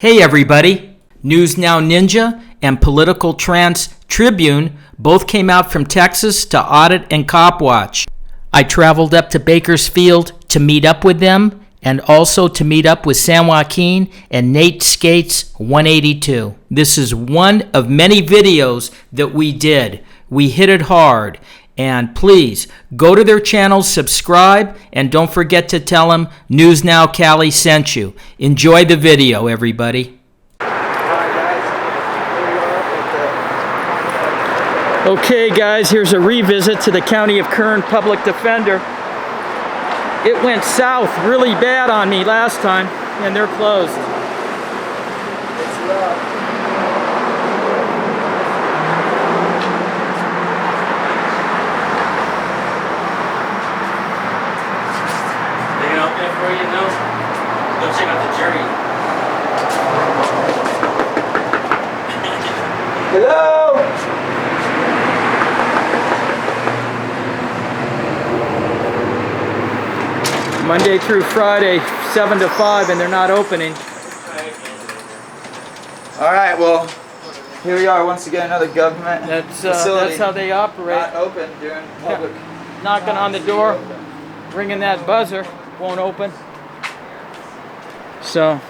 Hey everybody! News Now Ninja and Political Trance Tribune both came out from Texas to Audit and Cop Watch. I traveled up to Bakersfield to meet up with them and also to meet up with San Joaquin and Nate Skates 182. This is one of many videos that we did. We hit it hard. And please, go to their channels, subscribe, and don't forget to tell them News Now Cali sent you. Enjoy the video, everybody. Okay, guys, here's a revisit to the County of Kern Public Defender. It went south really bad on me last time, and they're closed. Go check out the jury. Hello? Monday through Friday, 7 to 5, and they're not opening. All right, well, here we are once again, another government facility. That's how they operate. Not open during public. Knocking on the door, ringing that buzzer, won't open. So.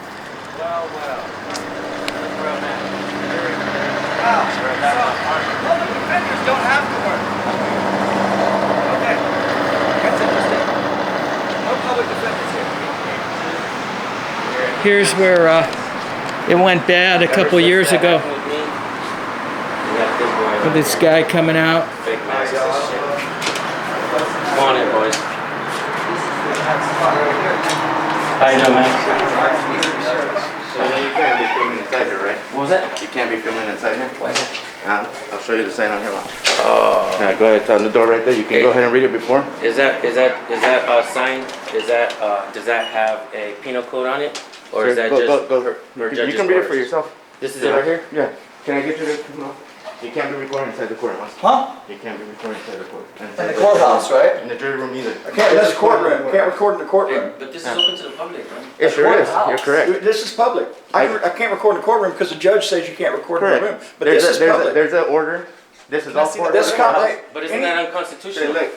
Public defenders don't have to work. Okay, that's interesting. No public defenders here. Here's where it went bad a couple years ago. With this guy coming out. Fake masks and shit. Come on in, boys. How you doing, man? So you can't be filming inside here, right? What was that? You can't be filming inside here? Why is that? I'll show you the sign on here. Oh. Yeah, go ahead, it's on the door right there. You can go ahead and read it before. Is that a sign? Does that have a penal code on it? Or is that just for judge's You can read it for orders? yourself. This is it right here? Yeah. Can I get you to come up? You can't be recording inside the courthouse. Huh? You can't be recording inside the court. In the courthouse, right? In the jury room either. I can't, that's a courtroom. You can't record in the courtroom. But this is open to the public, right? It sure is. You're correct. This is public. I can't record in the courtroom because the judge says you can't record in the room. But this is public. There's an order. This is all court. This But isn't that unconstitutional? Look.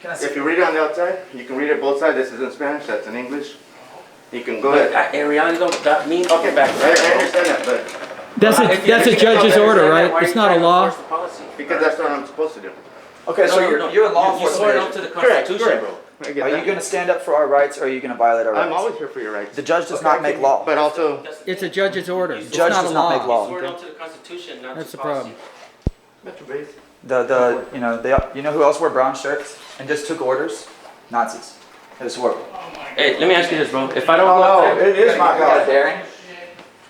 If you read it on the outside, you can read it both sides. This is in Spanish, that's in English. You can go ahead. In reality, that means Okay, back. I understand that, but That's a judge's order, right? It's not a law. because that's what I'm supposed to do. Okay, so you're in law You swore enforcement. up to the Constitution, bro. Are you going to stand up for our rights, or are you going to violate our rights? I'm always here for your rights. The judge does not make law. But also, It's a judge's order. It's judge not a does not make law. You swore up to the Constitution, not That's to the policy. problem. Metro Base. You know who else wore brown shirts and just took orders? Nazis. It was horrible. Hey, let me ask you this, bro. If I don't go No, outside, it is my God. Daring.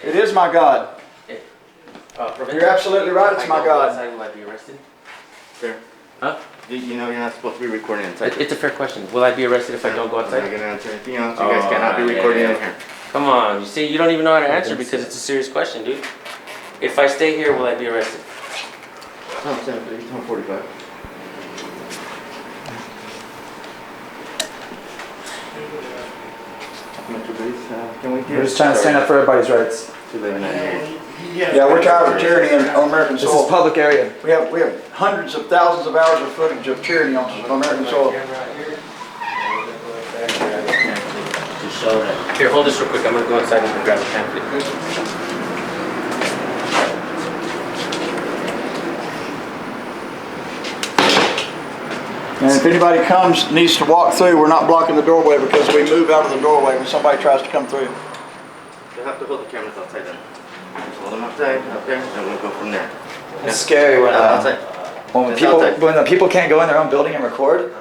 It is my God. You're absolutely right, it's my God. Outside, will I be arrested? Fair. Huh? You know you're not supposed to be recording inside. It's a fair question. Will I be arrested if I don't go I'm not outside? gonna answer anything else. You guys cannot be recording in here. Come on, you see, you don't even know how to answer because it's a serious question, dude. If I stay here, will I be arrested? I'm 45. Metro Base, can we We're just trying to stand up for everybody's rights. 211. Yeah, we're tired of tyranny on American soil. This is public area. We have hundreds of thousands of hours of footage of tyranny on American soil. To show that. Here, hold this real quick. I'm gonna go inside and grab a pamphlet. And if anybody needs to walk through, we're not blocking the doorway because we move out of the doorway when somebody tries to come through. You'll have to hold the cameras outside then. Just hold them outside, up there, and we'll go from there. It's scary when Outside. when Just outside. the people can't go in their own building and record.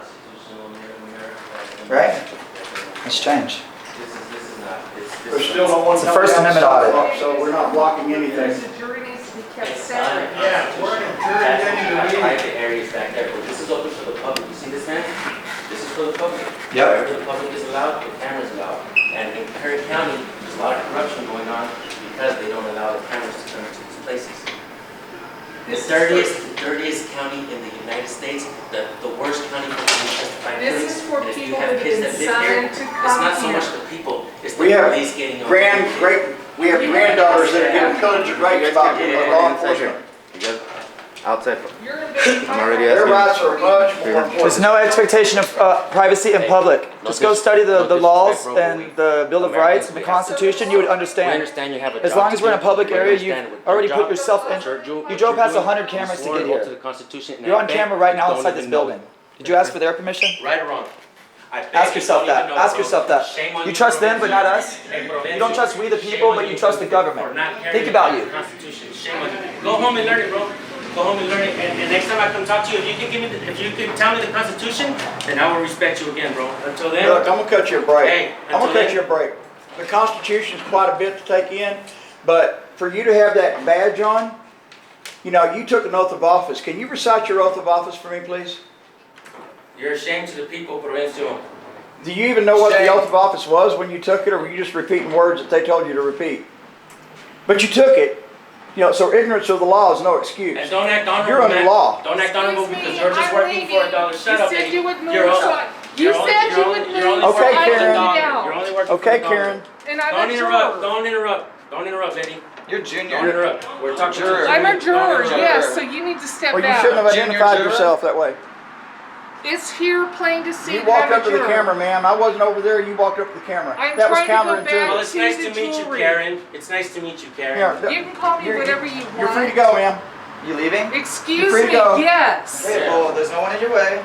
Right? It's strange. There's still no one It's the First Amendment audit. so we're not blocking anything. The jury needs to be kept separate. That's private areas back there, but this is open for the public. You see this, man? This is for the public. Yep. Wherever the public is allowed, the camera's allowed. And in Kern County, there's a lot of corruption going on because they don't allow the cameras to come to these places. The dirtiest county in the United States, the worst county for police testifying This police. is for And if you people have that have kids been that live here, signed to it's not come so here. much the people, it's the We have police getting on. great We have granddaughters that are getting courage and You rights guys about can't do law anything inside here. enforcement. You guys, outside. You're in a big I'm already Their rights asking. are much more There's important. no expectation of privacy in public. Just go study the laws and the Bill of Rights and the Constitution, you would We understand. understand you have a job. As long as to we're in a do. public We area, understand you've what your already job- put yourself in. what you're You drove past doing. 100 cameras to swore get an oath here. to the Constitution, and You're I on bet camera right now you inside don't this even know building. it. Did you ask for their permission? Right or wrong? I bet Ask you yourself don't that. even know, Ask bro. yourself that. Shame on You trust them, but not us? Hey, bro, You don't trust we the shame people, on but you trust the government. for not caring Think about the you. Constitution. Shame on you. Go home and learn it, bro. Go home and learn it. And next time I come talk to you, if you can give me, if you can tell me the Constitution, then I will respect you again, bro. Until then, Look, I'm gonna cut you a break. Hey, I'm gonna until cut you a break. The Constitution's quite a bit to take in, but for you to have that badge on, you know, you took an oath of office. Can you recite your oath of office for me, please? you're ashamed to the people, Provencio. Do you even know what the Shame. oath of office was when you took it, or were you just repeating words that they told you to repeat? But you took it. You know, so ignorance of the law is no excuse. And don't act honorable, You're under man. law. Don't act honorable Excuse because me, you're just I'm working for $1. leaving. Shut up, You said lady. you would move, You're so only- I- you you're only- said you you're would only- move, you're only so Okay, working I for would Karen. $1. get You're out. only working Okay, for $1. Karen. And I'm Don't a interrupt. juror. Don't interrupt. Don't interrupt, lady. You're Don't junior. interrupt. We're talking to Juror. you. I'm a Don't juror, interrupt. yes, so you need to step Well, you shouldn't have back. Junior identified juror? yourself that way. It's here plain to see You that walked I'm a up to the juror. camera, ma'am. I wasn't over there. You walked up to the camera. I'm That was trying to go back. counterintuitive. Well, it's See nice the to meet you, jewelry. Karen. It's nice to meet you, Karen. Yeah, You can call me You're- whatever you want. You're free to go, ma'am. You leaving? Excuse You're free to go. me, yes. Okay, well, there's no one in your way.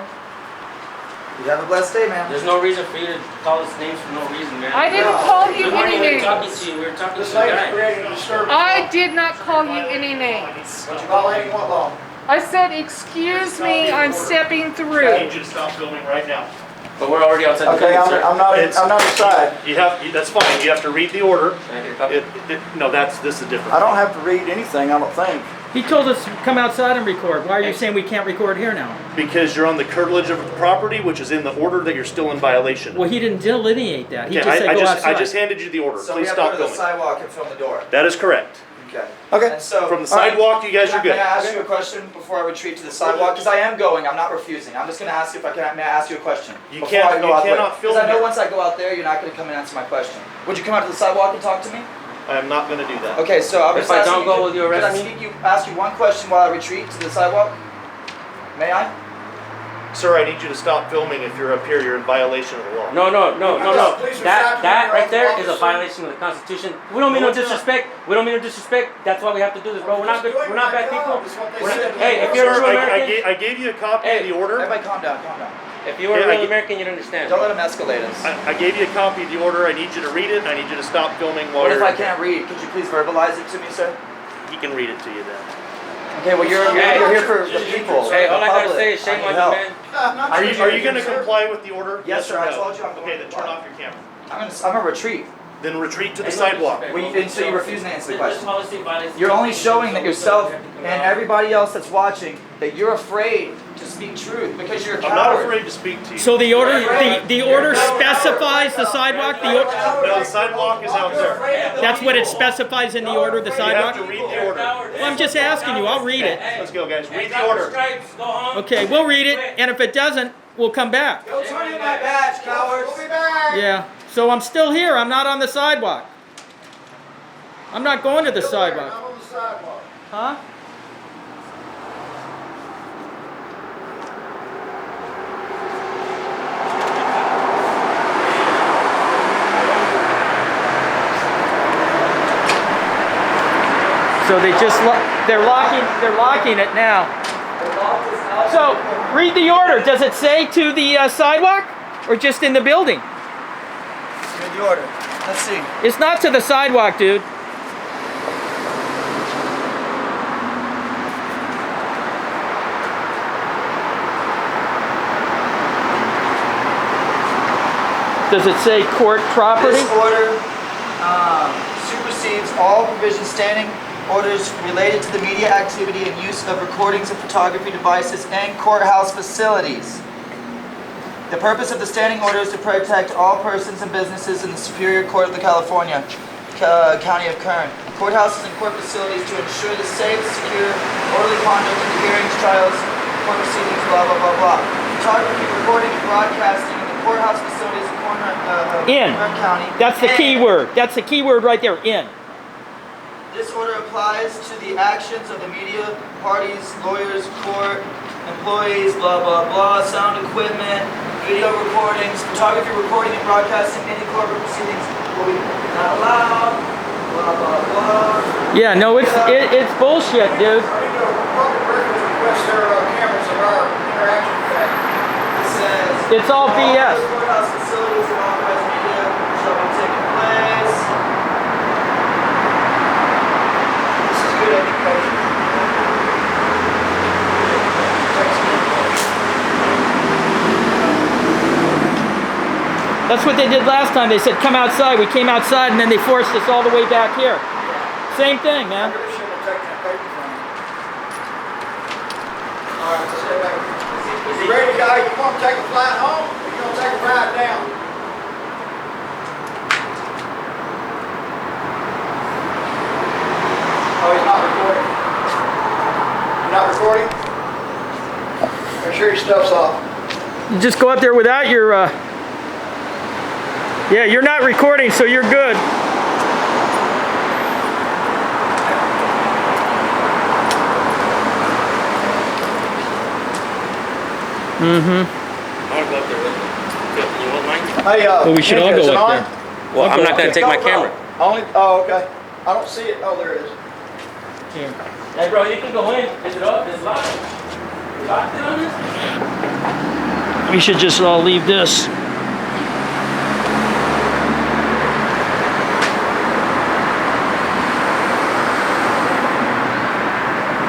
You have a blessed day, ma'am. There's no reason for you to call us names for no reason, man. I didn't call you We weren't any even talking names. to you. We were talking This to the lady's guy. creating a disturbance. I did not call you any names. But you're violating what law? I said, excuse me, I'm stepping I through. need you to stop filming right now. But we're already outside the Okay, building, sir. I'm not inside. That's fine, you have to read the order. Can I get a copy? No, this is different. I don't have to read anything, I don't think. He told us to come outside and record. Why are you saying we can't record here now? Because you're on the curtilage of the property, which is in the order that you're still in violation. Well, he didn't delineate that. He Okay, just said go I outside. just handed you the order. So we Please have to stop go to the filming. sidewalk and film the door. That is correct. Okay. Okay. And so, From the sidewalk, you guys are May I good. ask you a question before I retreat to the sidewalk? Because I am going, I'm not refusing. I'm just going to ask you if I can, may I ask you a question? You before can't- I go you out there? cannot film Because I know here. once I go out there, you're not going to come and answer my question. Would you come out to the sidewalk and talk to me? I am not gonna do that. Okay, so I'll If just I ask don't you, go, will you could arrest I me? ask you one question while I retreat to the sidewalk? May I? Sir, I need you to stop filming. If you're up here, you're in violation of the law. No. Please That recite right your there oath of is a office. violation of the Constitution. We don't mean no disrespect. We don't mean no disrespect. That's why we have to do this, bro. We're not good. We're not bad people. We're not, hey, if you're a Sir, true I American, I gave you a copy of Hey. the order. Everybody calm down, calm down. if you were a Yeah, real American, you'd understand. Don't let them escalate us. I gave you a copy of the order. I need you to read it, and I need you to stop filming while What if you're. I can't read? Could you please verbalize it to me, sir? He can read it to you then. Okay, well you're here for the people. Hey, all the I gotta public. say is shame I on need you, help. man. Are you going to comply with the order? Yes, sir, or I no? told you I'm going Okay, to then the turn park. off your camera. I'm gonna retreat. Then retreat to the Hey, no sidewalk. disrespect. So you refuse to answer the This question. policy violates the You're only Constitution. showing that yourself and everybody else that's watching that you're afraid to speak truth because you're a I'm not coward. afraid to speak to you. So the order specifies the sidewalk. No, the sidewalk is out there. That's what it specifies in the order. The You sidewalk. have to read the order. Well, I'm just asking you. I'll read it. Let's go, guys. Hey, Read drop the your order. stripes. Go home. Okay, we'll read it, and if it doesn't, we'll come back. Go turn in my badge, cowards. Yeah. So I'm still here. I'm not on the sidewalk. I'm not going to the sidewalk. I'm on the sidewalk. Huh? So they're locking it now. So read the order. Does it say to the sidewalk or just in the building? Read the order. Let's see. It's not to the sidewalk, dude. Does it say court property? This order supersedes all provisions standing orders related to the media activity and use of recordings and photography devices and courthouse facilities. The purpose of the standing order is to protect all persons and businesses in the Superior Court of the California, County of Kern, courthouses and court facilities to ensure the safe, secure, orderly conduct of the hearings, trials, court proceedings, blah, blah, blah, blah. Photography, recording, and broadcasting in the courthouse facilities in In. Kern County. That's the and key word. That's the key word right there, in. This order applies to the actions of the media, parties, lawyers, court, employees, blah, blah, blah, sound equipment, video recordings, photography, recording, and broadcasting any corporate proceedings will be not allowed, blah, blah, blah. Yeah, no, it's bullshit, dude. Public records request their cameras of our interaction today. It says, It's all BS. courthouse facilities and authorized media shall be taking place. This is good education. That's what they did last time. They said, come outside. We came outside, and then they forced us all the way back here. Same thing, I man. really shouldn't have taken that paper from you. All right, let's stay back. Is he ready, guy? You want to take a flight home, or you going to take a ride down? Oh, he's not recording. You're not recording? Make sure your stuff's off. You just go up there without your, Yeah, you're not recording, so you're good. Mm-hmm. I'll go up there with you. You want mine? Hey, Well, we should all is go it up on? there. Well, I'm not gonna take my GoPro. camera. Only, oh, okay. I don't see it. Oh, there it is. Here. Hey, bro, you can go in. Is it up? It's locked. You locked it on this? We should just all leave this.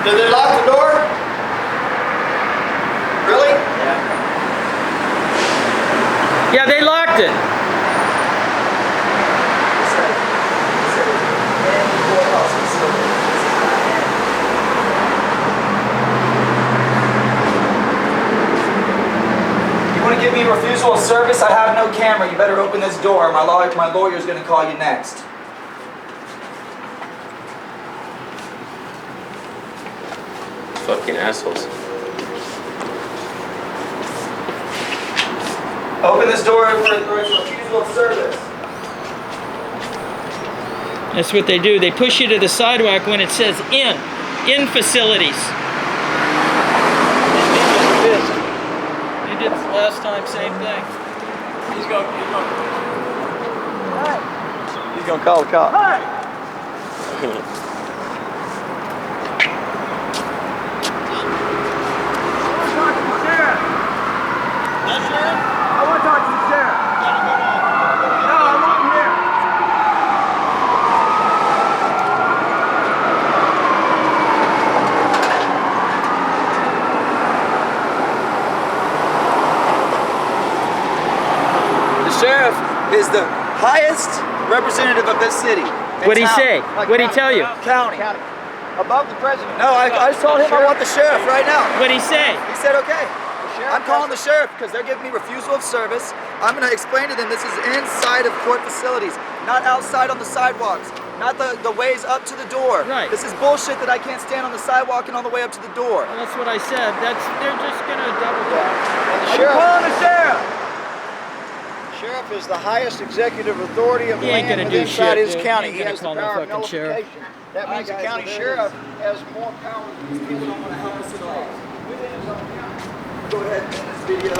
Did they lock the door? Really? Yeah, they locked it. You want to give me a refusal of service? I have no camera. You better open this door. My lawyer's going to call you next. Fucking assholes. Open this door for refusal of service. That's what they do. They push you to the sidewalk when it says in facilities. They did this last time, same thing. He's gonna call the cop. Sheriff is the highest representative of this city. What'd he say? What'd he tell you? County. Above the president. No, I just told him I want the sheriff right now. What'd he say? He said, okay. sheriff I'm calling the sheriff because they're giving me refusal of service. I'm going to explain to them this is inside of court facilities, not outside on the sidewalks, not the ways up to the door. Right. This is bullshit that I can't stand on the sidewalk and on the way up to the door. Well, that's what I said. They're just gonna double down. And the I'm sheriff, calling the sheriff. sheriff is the highest executive authority of the He ain't land gonna do within inside shit, his dude. county. He He ain't has the gonna call power no of fucking sheriff. nullification. That means the Alright, guys, county well, there sheriff has more power than These people don't want to help us at all. Go ahead and end this video.